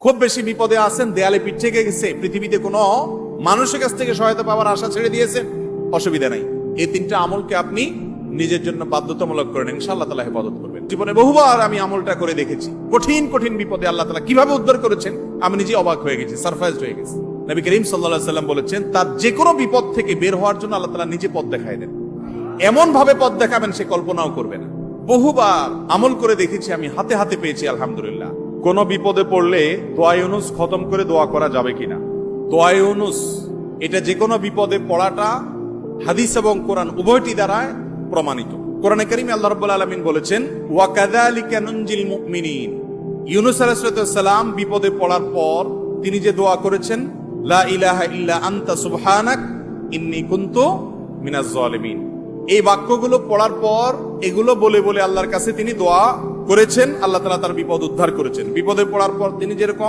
খুব বেশি বিপদে আছেন, দেয়ালে পিঠ থেকে গেছে, পৃথিবীতে কোনো মানুষের কাছ থেকে সহায়তা পাওয়ার আশা ছেড়ে দিয়েছেন, অসুবিধা নাই। এই তিনটা আমলকে আপনি নিজের জন্য বাধ্যতামূলক করেন, ইনশাআল্লাহ তাআলা হেফাজত করবেন। জীবনে বহুবার আমি আমলটা করে দেখেছি। কঠিন কঠিন বিপদে আল্লাহ তাআলা কিভাবে উদ্ধার করেছেন আমি নিজে অবাক হয়ে গেছি, সারপ্রাইজড হয়ে গেছি। নবী করিম সাল্লাল্লাহু আলাইহি ওয়াসাল্লাম বলেছেন, তার যে কোনো বিপদ থেকে বের হওয়ার জন্য আল্লাহ তাআলা নিজে পথ দেখায় দেন। এমন ভাবে পথ দেখাবেন সে কল্পনাও করবে না। বহুবার আমল করে দেখেছি আমি, হাতে হাতে পেয়েছি আলহামদুলিল্লাহ। কোন বিপদে পড়লে দোয়া ইউনুস খতম করে দোয়া করা যাবে কিনা? দোয়া ইউনুস এটা যে কোনো বিপদে পড়াটা হাদিস এবং কোরআন উভয়টি দ্বারা প্রমাণিত। কোরআনে কারীমে আল্লাহ রাব্বুল আলামিন বলেছেন, ওয়া কাযালিকা নুনজিল মুমিনিন। ইউনুস আলাইহিস সালাম বিপদে পড়ার পর তিনি যে দোয়া করেছেন, লা ইলাহা ইল্লা আনতা সুবহানাক ইন্নী কুনতু মিনাজ জালিমিন, এই বাক্যগুলো পড়ার পর এগুলো বলে বলে আল্লাহর কাছে তিনি দোয়া করেছেন, আল্লাহ তাআলা তার বিপদ উদ্ধার করেছেন। বিপদে পড়ার পর তিনি যেরকম